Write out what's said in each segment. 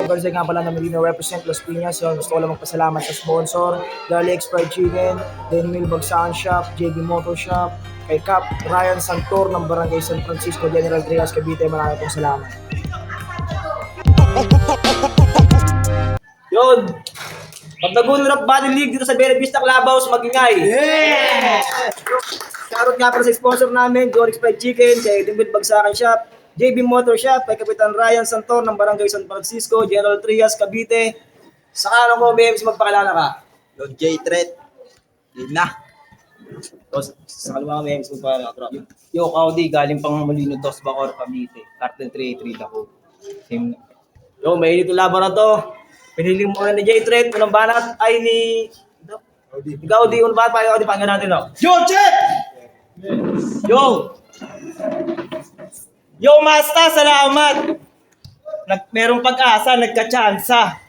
Garcia nga pala na Merino represent Las Piñas. Yun, gusto ko lang magpasalamat sa sponsor, Garlic Fried Chicken, Then Mill Bagsakan Shop, JB Motor Shop, kay Cap Ryan Santor ng Barangay San Francisco, General Trias, Cavite. Maraming pong salamat. Yun. Pag nag-unrap Body League dito sa Bella Vista Clubhouse, magingay. Yeah! Shoutout nga para sa sponsor namin, Garlic Fried Chicken, kay Dimbil Bagsakan Shop, JB Motor Shop, kay Kapitan Ryan Santor ng Barangay San Francisco, General Trias, Cavite. Sa kanan ko, BMC, magpakilala ka. Lord J. Threat. Yun na. Tapos, sa kaliwa ko, BMC, magpakilala ka. Yo, Kaudi, galing pang Molino Dos Bacor, Cavite. Cartel 383 ako. Same. Yo, may init yung laban na to. Pinili mo ni J-Threat, unang banat ay ni... Ikaw, di, unang banat pa, ikaw, di, pakinggan natin, no? Yo, Check! Yo! Yo, Masta, salamat! Merong pag-asa, nagka-tsansa.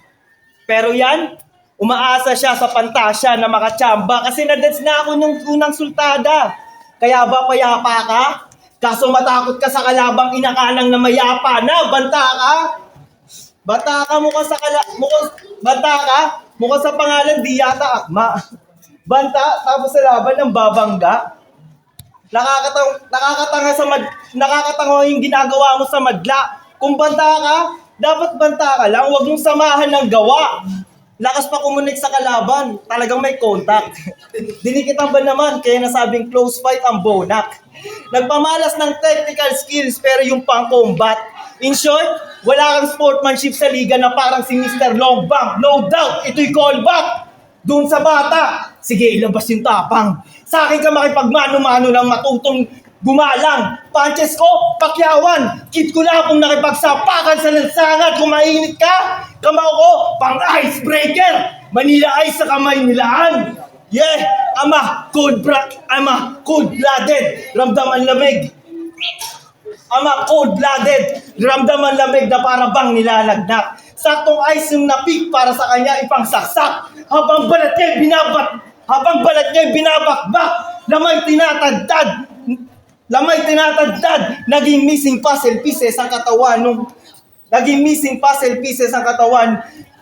Pero yan, umaasa siya sa pantasya na makachamba kasi na-dance na ako nung unang sultada. Kaya ba payapa ka? Kaso matakot ka sa kalabang inakalang na mayapa na, banta ka? Bata ka mukha sa banta ka mukha sa pangalan di yata akma. Banta tapos sa laban ng babangga. Nakakatanga yung ginagawa mo sa madla. Kung banta ka, dapat banta ka lang, huwag mong samahan ng gawa. Lakas pa kumunik sa kalaban, talagang may contact. Dinikitan ba naman, kaya nasabing close fight ang bonak. Nagpamalas ng technical skills pero yung pang-combat. In short, wala kang sportsmanship sa liga na parang si Mr. Longbang. No doubt, ito'y callback. Doon sa bata, sige ilabas yung tapang. Sa akin ka makipagmano-mano ng matutong gumalang. Punches ko, pakyawan. Kid ko lang kung nakipagsapakan sa lansangan. Kung mainit ka, kamao ko, pang icebreaker. Manila Ice sa kamay nilaan. Yeah, cold-blooded. Ramdam ang lamig. Cold-blooded. Ramdam ang lamig na para bang nilalagnak. Saktong ice yung napik para sa kanya ipangsaksak. Habang balat niya binabakbak. Lamay tinatadtad. Naging missing puzzle pieces ang katawan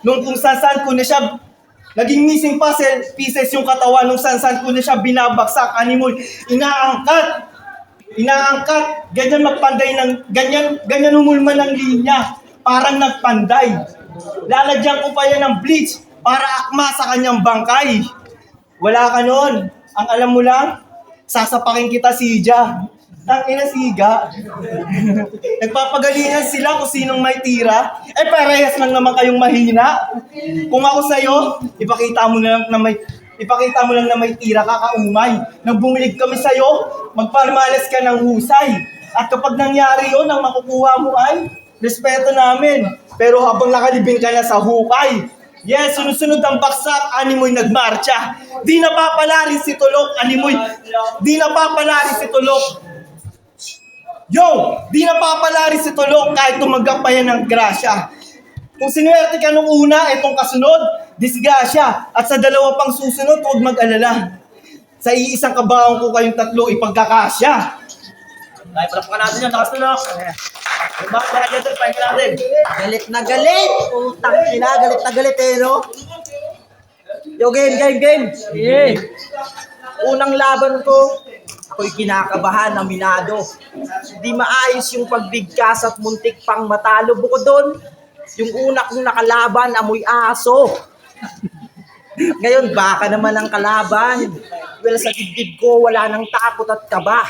nung kung saan ko na siya. Naging missing puzzle pieces yung katawan nung saan ko na siya binabaksak. Animoy, inaangkat, ganyan magpanday ganyan humulman ng linya, parang nagpanday. Lalagyan ko pa yan ng bleach para akma sa kanyang bangkay. Wala ka nun. Ang alam mo lang, sasapakin kita Sija. Tangina Siga. Nagpapagalingan sila kung sinong may tira. Parehas lang naman kayong mahina. Kung ako sa'yo, ipakita mo lang na may tira ka kaumay. Nang bumilig kami sa'yo, magpalmalas ka ng husay. At kapag nangyari yun, ang makukuha mo ay respeto namin. Pero habang nakalibing ka na sa hukay, yes, sunod-sunod ang baksak, animoy nagmarcha. Di napapalari si Tulok, animoy. Di napapalari si Tulok. Yo! Di napapalari si Tulok kahit tumagang pa yan ng grasya. Kung sinuwerte ka nung una, itong kasunod, disgrasya. At sa dalawa pang susunod, huwag mag-alala. Sa iisang kabaong ko kayong tatlo ipagkakasya. Dahil palapakan natin yan, nakastulok. Yung bakit para dito, pakinggan natin. Galit na galit! Utang ina, galit na galit no? Yo, game! Yeah. Unang laban ko, ako'y kinakabahan, aminado. Di maayos yung pagbigkas at muntik pang matalo. Bukod doon, yung una kong nakalaban, amoy aso. Ngayon, baka naman ang kalaban. Well, sa dibdib ko, wala nang takot at kaba.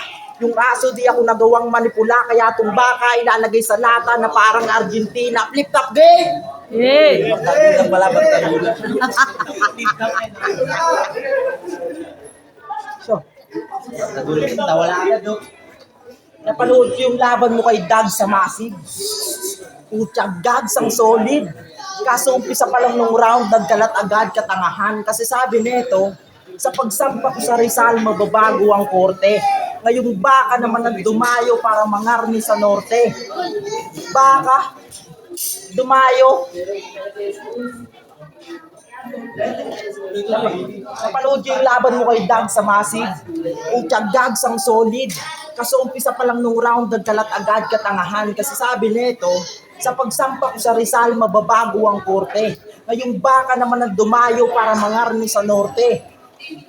Yung aso, di ako nagawang manipula, kaya itong baka ilalagay sa lata na parang Argentina. Flip-top game! Yeah. Ang balaban tayo. So, nawala na do. Napanood ko yung laban mo kay Dag sa Massive. Putyag Gags ang solid. Kaso umpisa pa lang nung round, nagkalat agad katangahan. Kasi sabi nito, sa pagsampa ko sa Rizal, mababago ang korte. Ngayong baka naman ang dumayo para mangarni sa norte. Baka, dumayo. Napanood ko yung laban mo kay Dag sa Massive. Putyag Gags ang solid. Kaso umpisa pa lang nung round, nagkalat agad katangahan. Kasi sabi nito, Sa pagsampa ko sa Rizal, mababago ang korte. Ngayong baka naman ang dumayo para mangarni sa norte.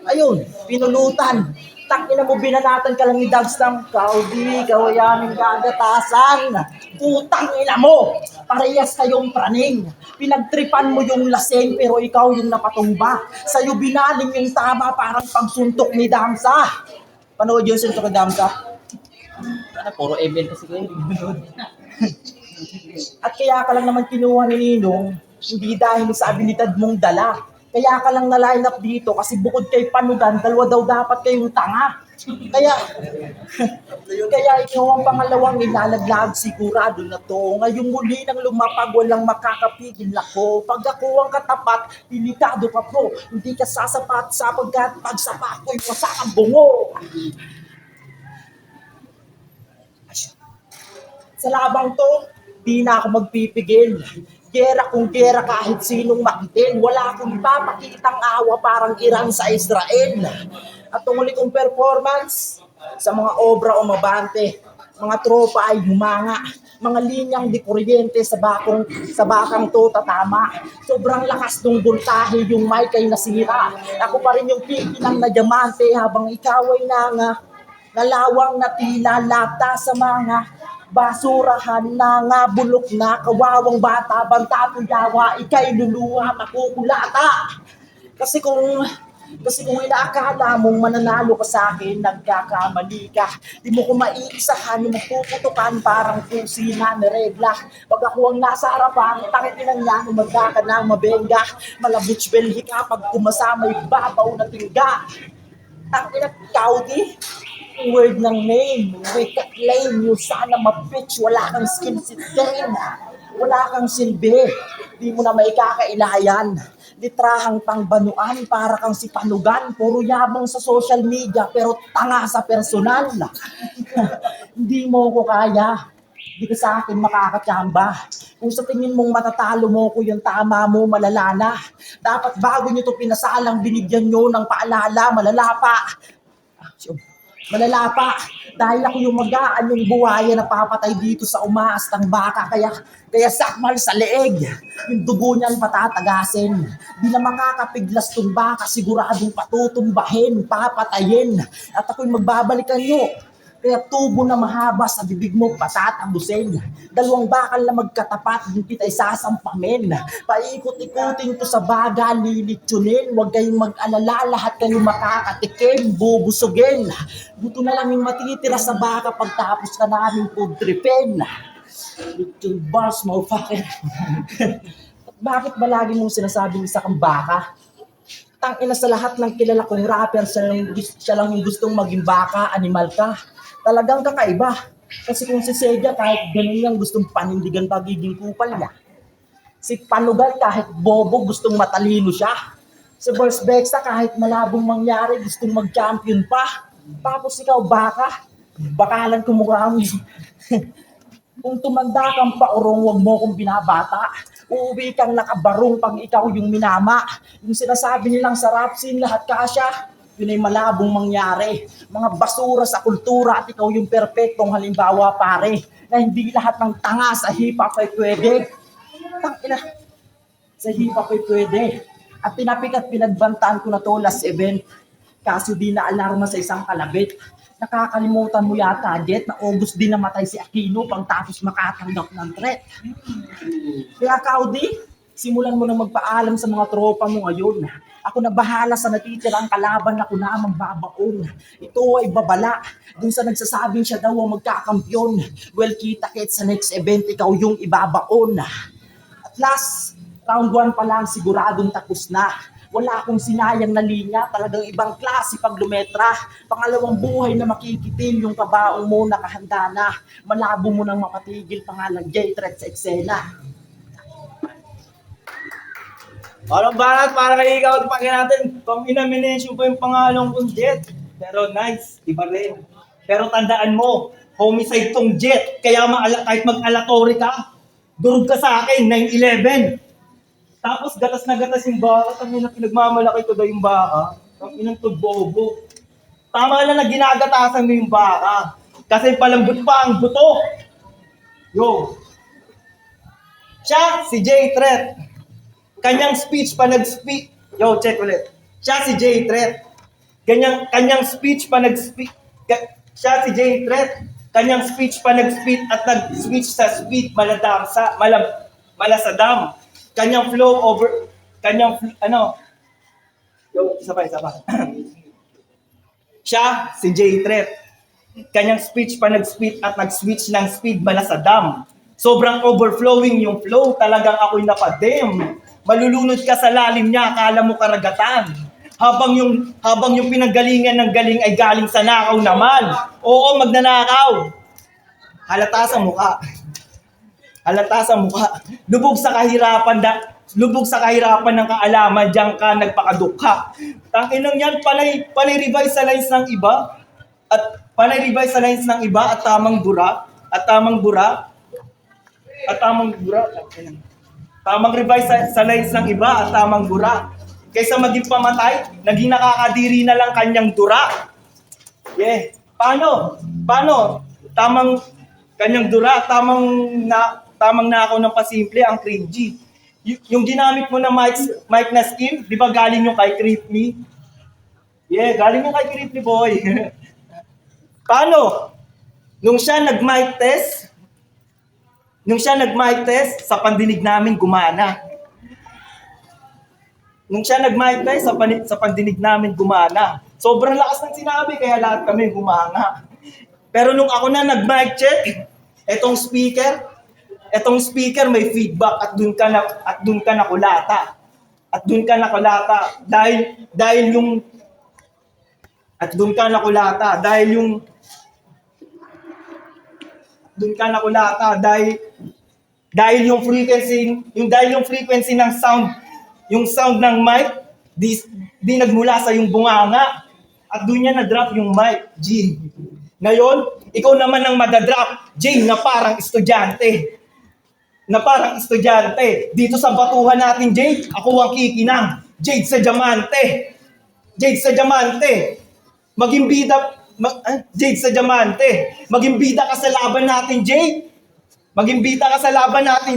Ayun, pinulutan. Takina mo, binanatan ka lang ni Dagstam. Kaudi, kawayaning gagatasan. Putang ina mo! Parehas kayong praning. Pinagtripan mo yung laseng pero ikaw yung napatumba. Sa'yo binaling yung tama parang pagsuntok ni Damsa. Panood yung suntok ni Damsa? Puro event kasi kayo. At kaya ka lang naman kinuha ni Ninong, hindi dahil sa abilidad mong dala. Kaya ka lang na-line up dito kasi bukod kay Panugan, dalawa daw dapat kayong tanga. Kaya ikaw ang pangalawang ilalaglag, sigurado na to. Ngayong muli nang lumapag, walang makakapigil ako. Pag ako ang katapat, delikado ka po. Hindi ka sasapat sapagkat pag sapat ko'y wasak ang bungo. Sa labang to, di na ako magpipigil. Gera kung gera kahit sinong makitin. Wala akong ipapakitang awa parang Iran sa Israel. At tunguli kong performance, sa mga obra o mabante, mga tropa ay humanga. Mga linyang di kuryente sa bakang to tatama. Sobrang lakas ng voltahe yung mic ay nasira. Ako pa rin yung pikinang na diamante habang ikaw ay nalawang na tila lata sa mga basurahan na nga bulok na kawawang bata banta tuyawa ikay luluha makukulata kasi kung inaakala mong mananalo ka sa akin nagkakamali ka di mo ko maiisahan yung mapuputukan parang kusina na regla pag ako ang nasa harapan tanginan niya nung magkaka ng mabenga malabuts belhi ka pag kumasamay babaw na tingga tangina kaudi word ng name, wake up claim, yung sana ma-bitch, wala kang skill sitin, wala kang silbi, di mo na maikakailayan, litrahang pangbanuan, para kang si Panugan, puro yabang sa social media, pero tanga sa personal, hindi mo ko kaya, di ka sa akin makakatsamba, kung sa tingin mong matatalo mo ko yung tama mo, malala na, dapat bago nyo to pinasalang, binigyan nyo ng paalala, malala pa dahil ako yung magaan yung buhaya na papatay dito sa umaastang baka kaya sakmal sa leeg yung dugo niyan patatagasin di na makakapiglas tong baka siguradong patutumbahin papatayin at ako'y magbabalikan nyo kaya tubo na mahaba sa bibig mo patatabusin dalawang bakal na magkatapat yung kita'y sasampamin paikot-ikutin to sa baga lilitsunin huwag kayong mag-alala lahat kayong makakatikim bubusugin buto na lang yung matitira sa baka pagtapos ka namin pagtripin little bars motherfucker bakit ba lagi mong sinasabing isa kang baka? Tangina sa lahat ng kilala kong rapper siya lang yung gustong maging baka animal ka talagang kakaiba. Kasi kung si Sega kahit ganun lang gustong panindigan pagiging kupal niya. Si Panugan kahit bobo gustong matalino siya. Si Verse Bexa kahit malabong mangyari gustong mag-champion pa. Tapos ikaw bakalan kumukha mo. Kung tumanda kang paurong wag mo kong binabata. Uuwi kang nakabarong pag ikaw yung minama. Yung sinasabi nilang sa rap scene lahat kasya. Yun ay malabong mangyari. Mga basura sa kultura at ikaw yung perpektong halimbawa pare na hindi lahat ng tanga sa hip-hop ay pwede. Tangina, sa hip-hop ay pwede. At tinapik at pinagbantaan ko na to last event. Kaso di na alarma sa isang kalabit. Nakakalimutan mo yata, Jet, na August din namatay si Aquino pang tapos makatanggap ng threat. Kaya Kaudi, simulan mo na magpaalam sa mga tropa mo ngayon. Ako na bahala sa natitirang kalaban na kunamang babaon. Ito ay babala. Dun sa nagsasabing siya daw ang magkakampyon. Well, kita-kits sa next event, ikaw yung ibabaon. At last, round 1 pa lang, siguradong tapos na. Wala akong sinayang na linya, talagang ibang klase pag lumetra. Pangalawang buhay na makikitil yung kabaong mo nakahanda na. Malabo mo nang mapatigil pangalang J-Threat sa eksena. Walang banat para kay ikaw at pakinggan natin. Pang ina-mention pa yung pangalan kong Jet. Pero nice, iba rin. Pero tandaan mo, homicide tong Jet. Kaya kahit mag-alatori ka, durog ka sa akin, 9/11. Tapos gatas na gatas yung baka. Tangina pinagmamalaki ko daw yung baka. Tanginang to bobo. Tama lang na ginagatasan mo yung baka. Kasi palambot pa ang buto. Yo. Siya, si Jay Threat. Kanyang speech pa nag-speak. Yo, check ulit. Siya si Jay Threat. Kanyang speech pa nag-speak. Siya si Jay Threat. Kanyang speech pa nag-speak at nag-switch sa speed malasadam. Kanyang flow over, isa pa. Siya, si Jay Threat. Kanyang speech pa nag-speed at nag-switch ng speed malasadam. Sobrang overflowing yung flow, talagang ako'y napadem. Malulunod ka sa lalim niya, akala mo karagatan. Habang yung pinanggalingan ng galing ay galing sa nakaw naman. Oo, magnanakaw. Halata sa mukha. Lubog sa kahirapan ng kaalaman, diyan ka nagpakadukha. Tanginang yan, panay revise sa lines ng iba. At tamang bura. Tamang revise sa lines ng iba at tamang bura. Kaysa maging pamatay, naging nakakadiri na lang kanyang dura. Yeah. Paano? Tamang kanyang dura, tamang nakaw ng pasimple, ang cringy. Yung ginamit mo na mic na skill, di ba galing yung kay Creepy? Yeah, galing yung kay Creepy boy. Paano? Nung siya nag-mic test, sa pandinig namin gumana. Sa pandinig namin gumana. Sobrang lakas ng sinabi, kaya lahat kami gumanga. Pero nung ako na nag-mic check, etong speaker may feedback at dun ka nakulata. Dahil yung frequency ng sound, yung sound ng mic, di nagmula sa yung bunganga. At doon niya na-drop yung mic, G. Ngayon, ikaw naman ang madadrop, J, na parang estudyante. Dito sa batuhan natin, J, ako ang kikinang. Jade sa diamante. Maging bida ka sa laban natin,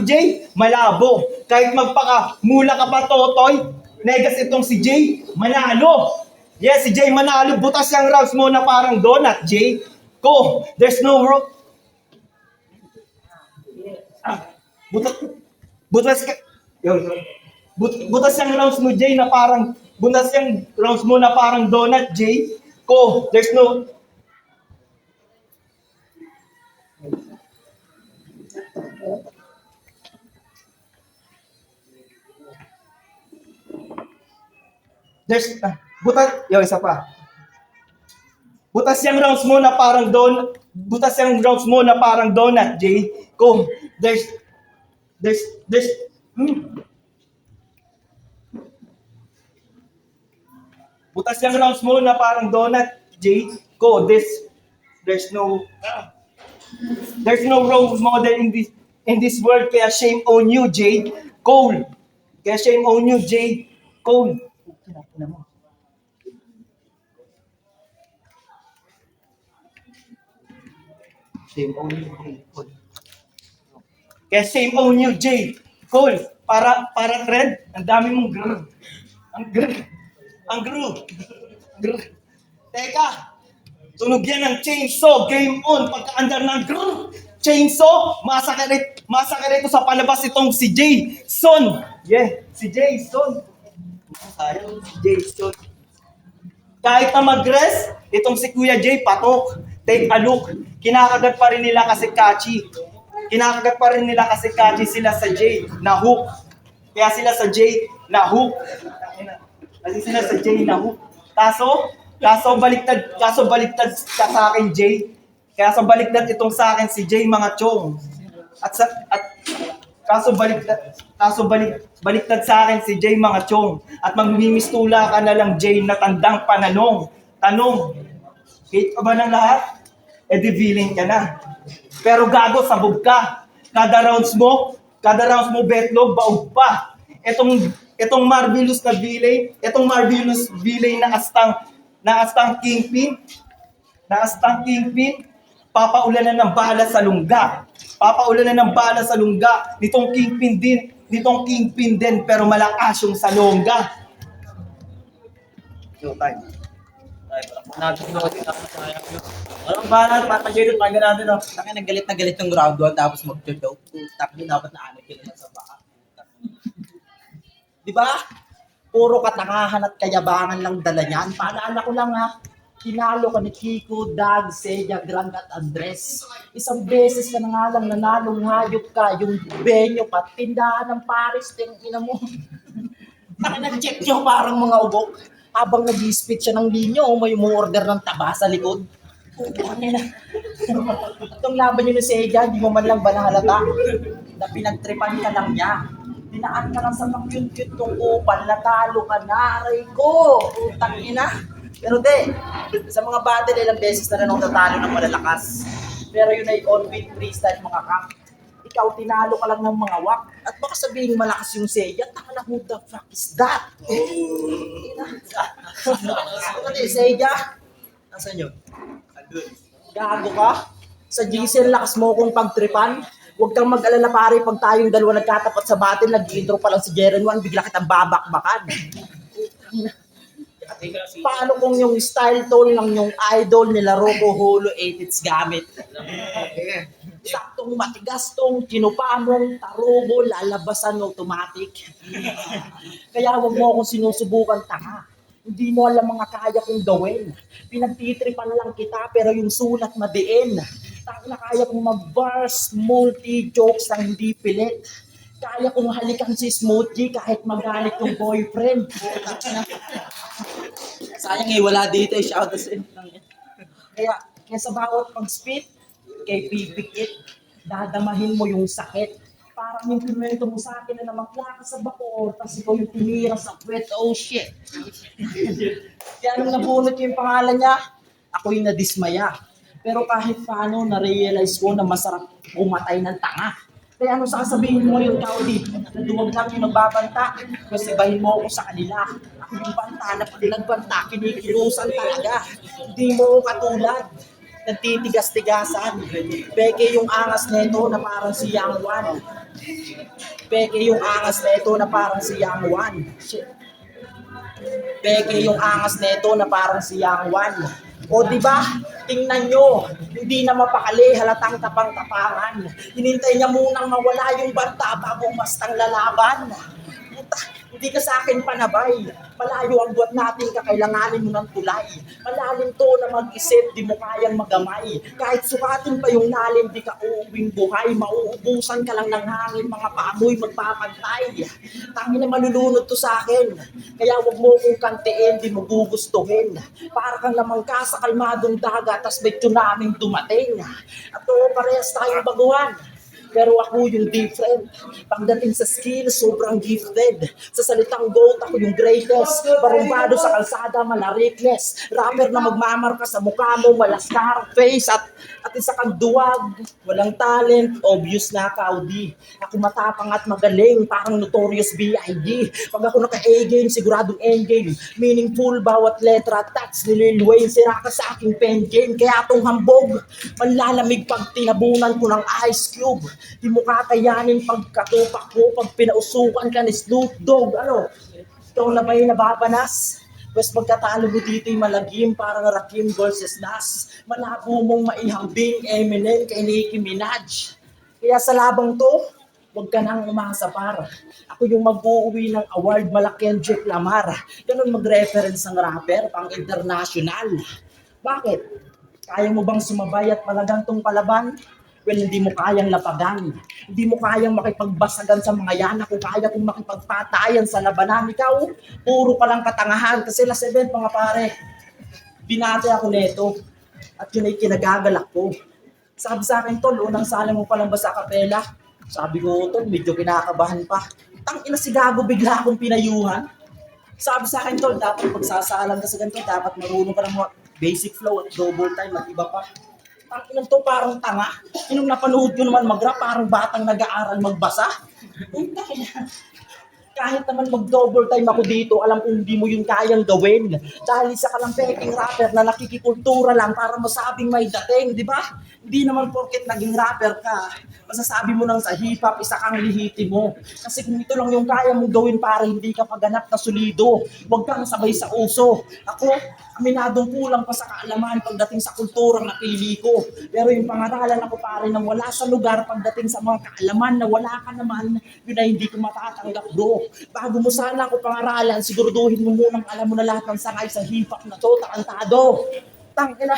J. Malabo. Kahit magpaka-mula ka pa, Totoy, negas itong si J, manalo. Yes, si J manalo. Butas yung rounds mo na parang donut, J. Ko, there's no room. Butas yung rounds mo, J, na parang donut, J. Ko, there's no. Isa pa. Butas yung rounds mo na parang donut, J. Ko, there's Butas yung rounds mo na parang donut, J. Ko, there's no role model in this world, kaya shame on you, J. Cole. Shame on you, J. Cole. Kaya shame on you, J. Cole. Para thread, ang dami mong grr. Ang grr. Teka, tunog yan ng chainsaw. Game on. Pagka-andar ng grr. Chainsaw, masakit ito sa palabas itong si Jason. Yeah, si Jason. Sayang, si Jason. Kahit na mag-rest, itong si Kuya J, patok. Take a look. Kinakagat pa rin nila kasi catchy. Sila sa J na hook. Kaya sila sa J na hook. Kaso baliktad ka sa akin, J. Kaso baliktad itong sa akin si J, mga chong. Baliktad sa akin si J, mga chong. At magmimistula ka na lang, J, na tandang pananong. Tanong, hate ka ba ng lahat? Di villain ka na. Pero gago, sabog ka. Kada rounds mo betlog, baog pa. Itong marvelous villain na astang kingpin, papaulanan ng bala sa lungga. Papaulanan ng bala sa lungga. Nitong kingpin din, pero malakas yung salongga. Showtime. Walang bahala, papagilid, pagka natin, oh. Taka nagalit na galit ng round 1 tapos mag-joke. Tapos dapat na ano kila sa baka. Di ba? Puro katangahan at kayabangan lang dala niyan. Paalala ko lang ha, kinalo ka ni Kiko, Dag, Seya, Grand at Andres. Isang beses ka na nga lang nanalong hayop ka, yung benyo pa, tindahan ng Paris, ina mo. Nag-check nyo parang mga ubok. Habang nag-spit siya ng linyo, may order ng taba sa likod. Itong laban nyo ni Seya, di mo man lang ba nahalata? Na pinagtripan ka lang niya. Dinaan ka lang sa pakyut-kyut tong upal, natalo ka na, aray ko. Utang ina. Pero de, sa mga battle, ilang beses na rin ako natalo ng malalakas. Pero yun ay on-win freestyle mga kap. Ikaw, tinalo ka lang ng mga wak. At baka sabihin malakas yung Seya, taka na, who the fuck is that? Ano di, Seya? Nasaan yun? Gago ka? Sa GC, lakas mo kong pagtripan. Huwag kang mag-alala pare, pag tayong dalawa nagkatapat sa battle, nag-intro pa lang si Jeren 1, bigla kitang babakbakan. Paano kung yung style tone ng yung idol nila Rocco Holo 8 gamit? Saktong matigas tong kinupamong tarugo, lalabasan automatic. Kaya huwag mo akong sinusubukan tanga. Hindi mo alam mga kaya kong gawin. Pinagtitripan lang kita pero yung sulat madiin. Na kaya kong mag-bars, multi-jokes na hindi pilit. Kaya kong halikan si Smoothie kahit magalit yung boyfriend. Sayang wala dito shout out sa inyo. Kaya sa bawat pag-spit, kay pipikit, dadamahin mo yung sakit. Parang yung kinuwento mo sa akin na namaklaka sa bakor, tapos ikaw yung tinira sa puwet, oh shit. Kaya nung nabunot yung pangalan niya, ako yung nadismaya. Pero kahit paano, na-realize ko na masarap umatay ng tanga. Kaya ano sasabihin mo yung tao dito? Naduwag lang yung nagbabanta. Kasi bahin mo ako sa kanila. Ako yung banta na pag nagbanta, kinikilusan talaga. Hindi mo katulad. Nagtitigas-tigasan. Peke yung angas neto na parang si Yang Wan. Peke yung angas neto na parang si Yang Wan. Peke yung angas neto na parang si Yang Wan. O di ba? Tingnan nyo, hindi na mapakali, halatang tapang-tapangan. Hinintay niya munang mawala yung banta bago bastang lalaban. Hindi ka sa akin panabay. Malayo ang buhat natin, kakailanganin mo ng tulay. Malalim to na mag-isip, di mo kayang magamay. Kahit sukatin pa yung lalim, di ka uuwing buhay. Mauubusan ka lang ng hangin, mga paamoy magpapantay. Tangin na malulunod to sa akin. Kaya wag mo kong kantiin, di mo gugustuhin. Para kang lamang ka sa kalmadong dagat, tas may tsunaming dumating. At parehas tayong baguhan. Pero ako yung different. Pagdating sa skill, sobrang gifted. Sa salitang GOAT, ako yung greatest. Barumbado sa kalsada, malarikles. Rapper na magmamarka sa mukha mo, wala scar face. At isa kang duwag, walang talent, obvious na kaudi. Ako matapang at magaling, parang notorious B.I.D. Pag ako naka-A-game, siguradong endgame. Meaningful, bawat letra, touch ni Lil Wayne. Sira ka sa aking pen game. Kaya itong hambog, manlalamig pag tinabunan ko ng Ice Cube. Di mo kakayanin pagkatupak ko, pag pinausukan ka ni Snoop Dogg. Ano? Ikaw na ba yung nababanas? Pwes pagkatalo mo dito'y malagim, parang Rakim versus Nas. Malabo mong maihambing Eminem kay Nicki Minaj. Kaya sa labang to, huwag ka nang umasa para. Ako yung mag-uuwi ng award, malaki ang Jeff Lamar. Ganun mag-reference ng rapper, pang international. Bakit? Kaya mo bang sumabay at malagantong palaban? Well, hindi mo kayang lapagan. Hindi mo kayang makipagbasagan sa mga yan. Kung kaya kong makipagpatayan sa labanan. Ikaw, puro ka lang katangahan. Kasi last event, mga pare, binati ako neto. At yun ay kinagagalak ko. Sabi sa akin, tol, unang sala mo palang ba sa kapela? Sabi ko, tol, medyo kinakabahan pa. Tangina si Gago, bigla akong pinayuhan. Sabi sa akin, tol, dapat pagsasalan ka sa ganito, dapat marunong ka ng mga basic flow at double time at iba pa. Tanginan to parang tanga. Inong napanood ko naman mag-rap, parang batang nag-aaral magbasa. Kahit naman mag-double time ako dito, alam kong hindi mo yun kayang gawin. Dahil isa ka lang peking rapper na nakikikultura lang para masabing may dating, di ba? Hindi naman porket naging rapper ka, masasabi mo nang sa hip-hop, isa kang lihitimo. Kasi kung ito lang yung kaya mong gawin para hindi ka paganap na solido, huwag kang sabay sa uso. Ako, aminadong kulang pa sa kaalaman pagdating sa kulturang napili ko. Pero yung pangaralan ako pare nang wala sa lugar pagdating sa mga kaalaman na wala ka naman, yun ay hindi ko matatanggap bro. Bago mo sana ako pangaralan, siguraduhin mo munang alam mo na lahat ng sangay sa hip-hop na to, takantado. Tangina.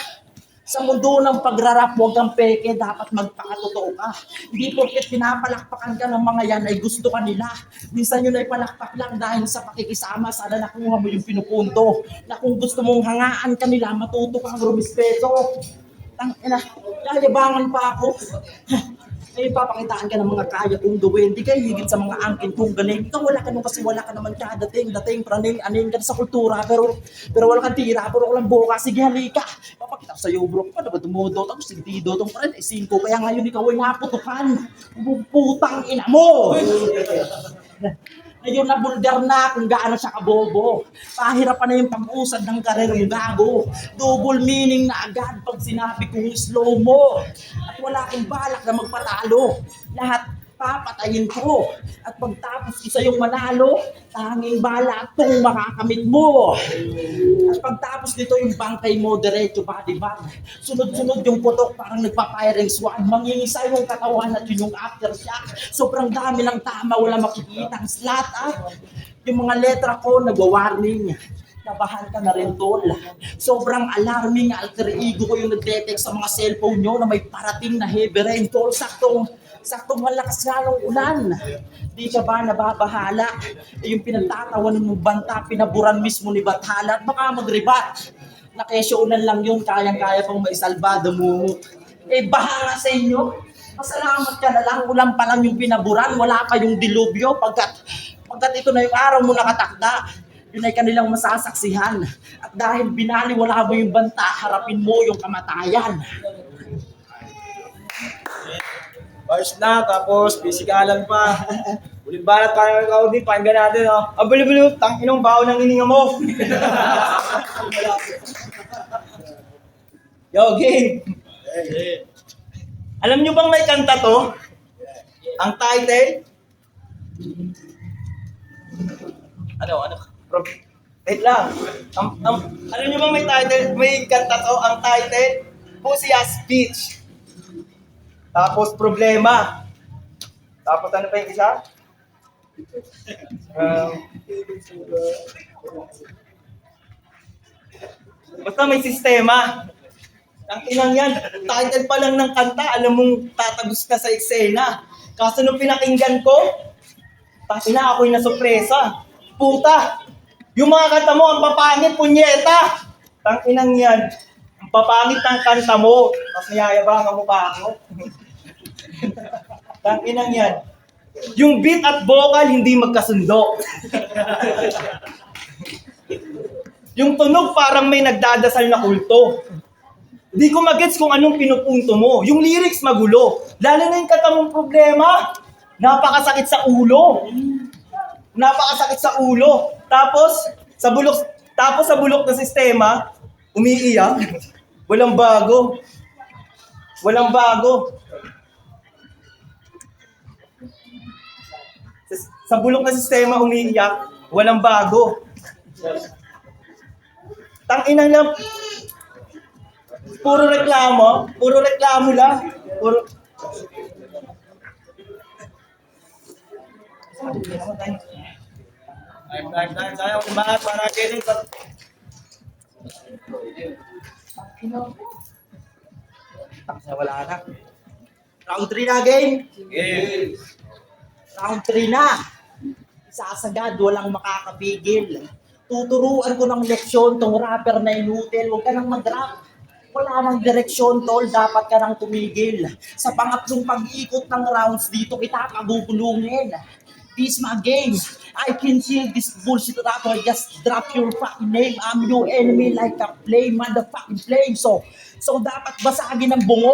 Sa mundo ng pagrarap, huwag kang peke, dapat magpakatotoo ka. Hindi porket pinapalakpakan ka ng mga yan ay gusto ka nila. Minsan yun ay palakpak lang dahil sa pakikisama, sana nakuha mo yung pinupunto. Na kung gusto mong hangaan ka nila, matuto kang rumispeto. Tangina, yayabangan pa ako. Ay, papakitaan ka ng mga kaya kong gawin. Di kayo higit sa mga angkin kong galing. Ikaw wala ka nung kasi wala ka naman dating, praning, aning ka sa kultura. Pero wala kang tira, pero walang buka. Sige, halika. Papakita ko sa'yo, bro. Paano ba tumudo? Tapos sintido. Itong pa rin, 5. Kaya ngayon ikaw ay naputukan. Putang ina mo! Ngayon nabulder na kung gaano siya kabobo. Pahirapan na yung pag-usad ng karir mo gago. Double meaning na agad pag sinabi kong slow mo. At wala akong balak na magpatalo. Lahat papatayin ko. At pagtapos isa yung manalo, tanging bala itong makakamit mo. At pagtapos nito yung bangkay mo, diretso body bag. Sunod-sunod yung putok parang nagpa-firing squad. Mangingisa yung katawan at yun yung aftershock. Sobrang dami ng tama, wala makikita ang slot. Yung mga letra ko nagwa-warning. Nabahan ka na rin tol. Sobrang alarming alter ego ko yung nag-detect sa mga cellphone nyo na may parating na heavy rain tol. Saktong malakas nga ng ulan. Di ka ba nababahala? Yung pinagtatawanan mo banta, pinaburan mismo ni Bathala at baka mag-rebat. Nakesyonan lang yun, kayang-kaya pang maisalbado mo. Bahala sa inyo. Masalamat ka na lang, ulan pa lang yung pinaburan, wala pa yung dilubyo. Pagkat ito na yung araw mo nakatakda, yun ay kanilang masasaksihan. At dahil binaliwala mo yung banta, harapin mo yung kamatayan. Bars na, tapos pisikalan pa. Ulit balat tayo ng kaudi, pakinggan natin, oh. Abuli-buli, tangkinong baon ng hininga mo. Yo, gang. Alam nyo bang may kanta to? Ang title? Ano? Wait lang. Alam nyo bang may title? May kanta to? Ang title? Pussy Ass Bitch. Tapos problema. Tapos ano pa yung isa? Basta may sistema. Ang inang yan, title pa lang ng kanta, alam mong tatagos ka sa eksena. Kaso nung pinakinggan ko, tangina ako'y nasurpresa. Puta! Yung mga kanta mo, ang papangit, punyeta! Tanginang yan, ang papangit ng kanta mo. Tapos nayayabangan mo pa ako. Tanginang yan. Yung beat at vocal hindi magkasundo. Yung tunog parang may nagdadasal na kulto. Di ko magets kung anong pinupunto mo. Yung lyrics magulo. Lalo na yung kanta mong problema. Napakasakit sa ulo. Tapos sa bulok na sistema, umiiyak. Walang bago. Sa bulok na sistema umiiyak, walang bago. Tanginang lang. Puro reklamo lang. Time. Sayang kung bakit para kayo sa... Wala na. Round 3 na game. Round 3 na. Sasagad, walang makakapigil. Tuturuan ko ng leksyon tong rapper na inutil. Huwag ka nang mag-rap. Wala nang direksyon, tol. Dapat ka nang tumigil. Sa pangatlong pag-ikot ng rounds dito, kita kabubulungin. This my game. I can kill this bullshit rapper. Just drop your fucking name. I'm your enemy like a flame, motherfucking flame. So dapat basagin ng bungo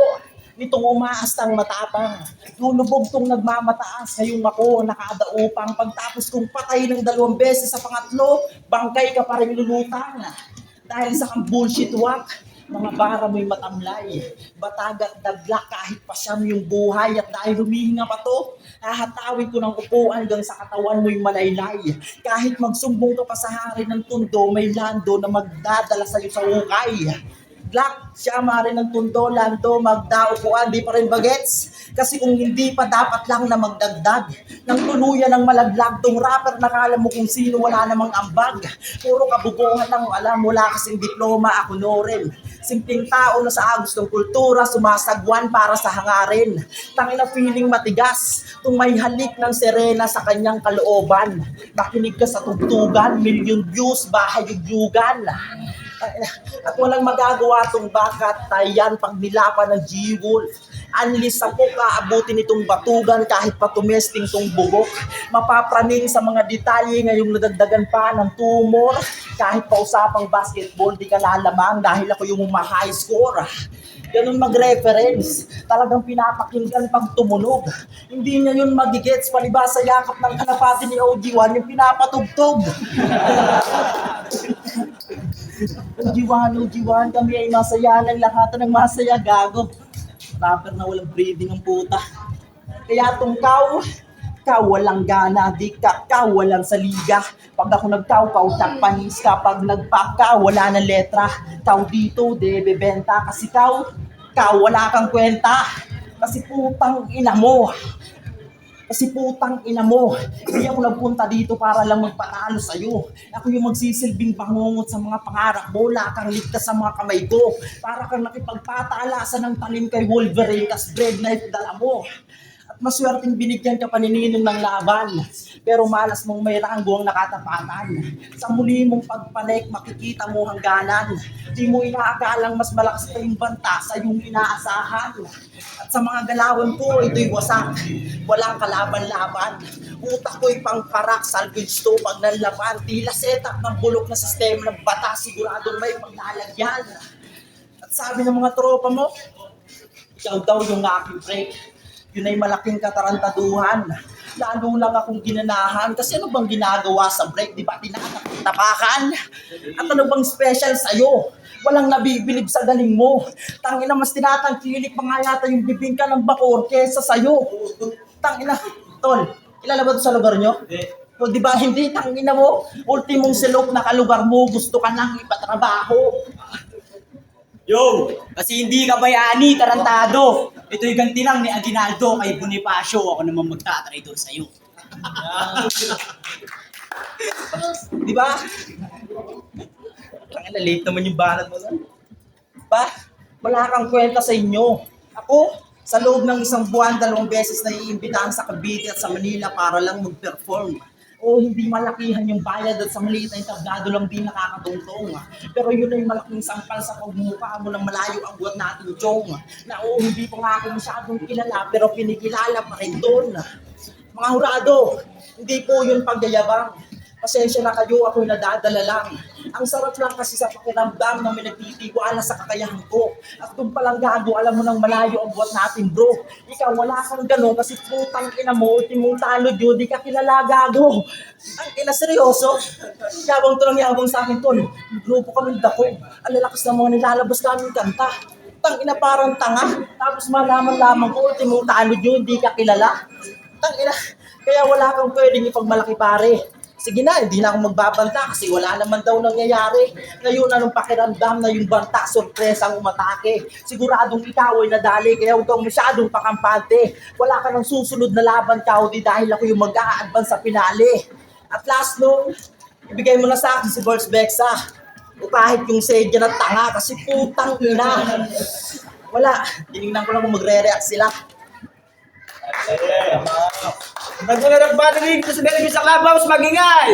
nitong umaastang matapang. Lulubog tong nagmamataas. Ngayong ako nakadaupang. Pagtapos kong patay ng 2 beses sa pangatlo, bangkay ka pa rin lulutang. Dahil sa kang bullshit wak. Mga bara mo'y matamlay, batag at dagla kahit pasyam yung buhay at dahil humihinga pa to, hahatawin ko ng upuan hanggang sa katawan mo'y malaylay. Kahit magsumbong ka pa sa hari ng tundo, may lando na magdadala sa'yo sa ukay. Glock, siya mare ng tundo, lando, magdaupuan, di pa rin bagets. Kasi kung hindi pa, dapat lang na magdagdag ng tuluyan ng malaglag. Tong rapper, nakala mo kung sino, wala namang ambag. Puro kabubuhan lang alam, wala kasing diploma, ako no rin. Simpleng tao na sa agos ng kultura, sumasagwan para sa hangarin. Tangina feeling matigas, tung may halik ng serena sa kanyang kalooban. Nakinig ka sa tugtugan, million views, bahay yugyugan. At walang magagawa tong bakat tayan pag nilapan ng G-Wolf. Unless ako kaabutin itong batugan kahit pa tumesting tong bugok. Mapapraning sa mga detalye ngayong nadagdagan pa ng tumor. Kahit pa usapang basketball di ka lalamang dahil ako yung high score. Ganun mag-reference. Talagang pinapakinggan pag tumunog. Hindi niya yun magigets palibasa yakap ng kalapati ni OG1 yung pinapatugtog. Ujiwan, kami ay masaya ng lahat ng masaya, gago. Rapper na walang breathing ang puta. Kaya tong kaw walang gana, di ka walang saliga. Pag ako nagkaw, tak panis ka. Pag nagpaka, wala ng letra. Kaw dito, de bebenta. Kasi kaw wala kang kwenta. Kasi putang ina mo. Hindi ako nagpunta dito para lang magpatalo sa'yo. Ako yung magsisilbing pangungot sa mga pangarap mo. Wala kang ligtas sa mga kamay ko. Para kang nakipagpataalasan ng talim kay Wolverine, kas bread knife dala mo. At maswerteng binigyan ka pa ni Ninong ng laban. Pero malas mong may ranggo ang nakatapatan. Sa muli mong pagpanek, makikita mo hangganan. Di mo inaakalang mas malakas pa yung banta sa iyong inaasahan. At sa mga galawan ko, ito'y wasak. Walang kalaban-laban. Utak ko'y pangparak, salvage to pag nanlaban. Tila setup ng bulok na sistema ng bata, siguradong may paglalagyan. At sabi ng mga tropa mo, ikaw daw yung aking break. Yun ay malaking katarantaduhan. Lalo lang akong ginanahan. Kasi ano bang ginagawa sa break? Di ba tinatapakan? At ano bang special sa'yo? Walang nabibilib sa galing mo. Tangina, mas tinatangkilik pa nga yata yung bibingka ng bakor kesa sa'yo. Tangina, tol, kilala ba ito sa lugar nyo? O di ba hindi, tangina mo, ultimong silok na kalugar mo, gusto ka nang ipatrabaho. Yo, kasi hindi ka bayani, tarantado. Ito'y ganti lang ni Aguinaldo kay Bonifacio. Ako naman magtatry doon sa'yo. Di ba? Tangina, late naman yung banat mo. Ba, wala kang kwenta sa inyo. Ako, sa loob ng isang buwan, 2 beses na iimbitahan sa Cavite at sa Manila para lang mag-perform. O hindi malakihan yung bayad at sa maliit na entablado lang din nakakatungtong. Pero yun ay malaking sampal sa pagmumukha mo ng malayo ang buwan natin, Chong. Na hindi pa nga ako masyadong kilala pero pinikilala pa rin doon. Mga hurado, hindi po yun pagyayabang. Pasensya na kayo, ako'y nadadala lang. Ang sarap lang kasi sa pakiramdam na may nagtitiwala sa kakayahan ko. At kung palang gago, alam mo nang malayo ang buwan natin, bro. Ikaw, wala kang gano'n kasi putang ina mo, ultimong talo, Diyo, di ka kilala, gago. Ang ina, seryoso? Yabang to lang yabang sa akin, tol. Grupo kami dako. Ang lalakas ng mga nilalabas namin kanta. Tang ina, parang tanga. Tapos malaman-lamang ko, ultimong talo, Diyo, di ka kilala. Tang ina, kaya wala kang pwedeng ipagmalaki, pare. Sige na, hindi na ako magbabanta kasi wala naman daw nangyayari. Ngayon, anong pakiramdam na yung banta, sorpresang umatake? Siguradong ikaw ay nadali, kaya huwag kang masyadong pakampante. Wala ka ng susunod na laban, Kaudi, dahil ako yung mag-a-advance sa pinali. At last no, ibigay mo na sa akin si Bols Bexa. O kahit yung sedya na tanga kasi putang ina. Wala, tinignan ko lang kung magre-react sila. Naglalak battery dito sa Bellevue sa Clubhouse, magingay!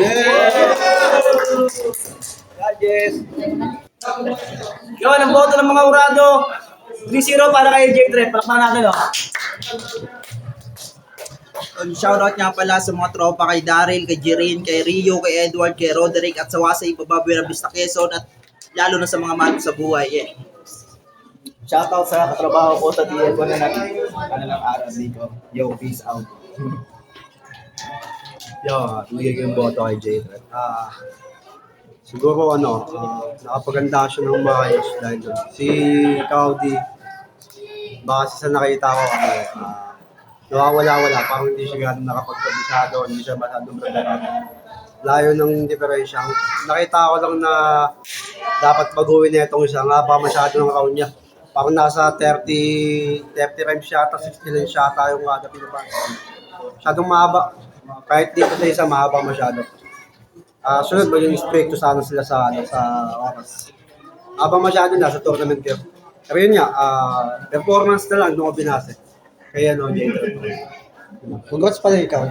Gadget. Yun, ang boto ng mga urado. 3-0 para kay J-Trep. Palakpan natin, oh. Shoutout nga pala sa mga tropa kay Daryl, kay Jirin, kay Rio, kay Edward, kay Roderick at sa Wasay Bababoy na Vista Quezon at lalo na sa mga mahal sa buhay. Shoutout sa katrabaho ko sa TF ko na ng araw dito. Yo, peace out. Yo, ibigay ko yung boto kay Jay. Siguro nakapaganda siya ng maayos dahil doon. Si Caudy, baka sa nakita ko nawawala-wala, parang hindi siya gano'n nakapagkabisado, hindi siya masyadong magdala. Layo ng diferensya. Nakita ko lang na dapat baguhin na itong isang haba masyado ng round niya. Parang nasa 30 reps yata, 60 lang yata yung kada pinapaan. Masyadong mahaba. Kahit dito sa isa, mahaba masyado. Sunod ba yung stricto sana sila sa oras. Habang masyado na sa tournament game. Pero yun nga, performance na lang doon ko binase. Kaya Jay. Congrats pala ikaw.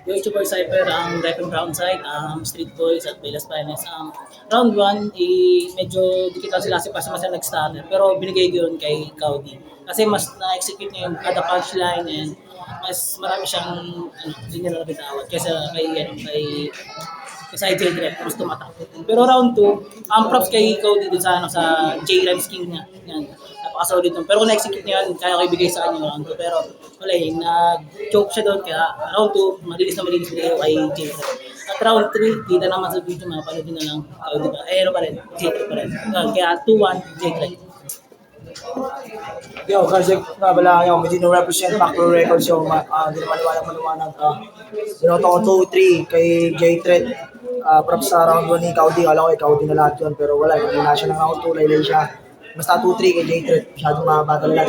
Yung Super Cypher, ang Repping Roundside, Street Boys at Velas Finest. Round 1, medyo dikit lang sila kasi mas nag-starter. Pero binigay ko yun kay Caudy. Kasi mas na-execute niya yung kada punchline and mas marami siyang hindi niya nabitawat kaysa kay side J-Rep, mas tumatak. Pero round 2, props kay Caudy dun sa J-Reps King niya. Yan. Napaka-solid nun. Pero kung na-execute niya yun, kaya ko ibigay sa kanya round 2. Pero wala nag-choke siya doon. Kaya round 2, malinis binigay ko kay J-Rep. At round 3, kita naman sa video, mapanood na lang. Diba? Ano pa rin, J-Rep pa rin. Kaya 2-1, J-Rep. Yo, kasi nga bala kayo, hindi nyo represent Factory Records yung hindi naman maliwanag. Binoto ko 2-3 kay J-Threat. Props sa round 1 ni Caudy. Alam ko kay Caudy na lahat yun, pero wala. Hindi na siya ng round 2, laylay siya. Basta 2-3 kay J-Threat. Masyadong mahaba talaga.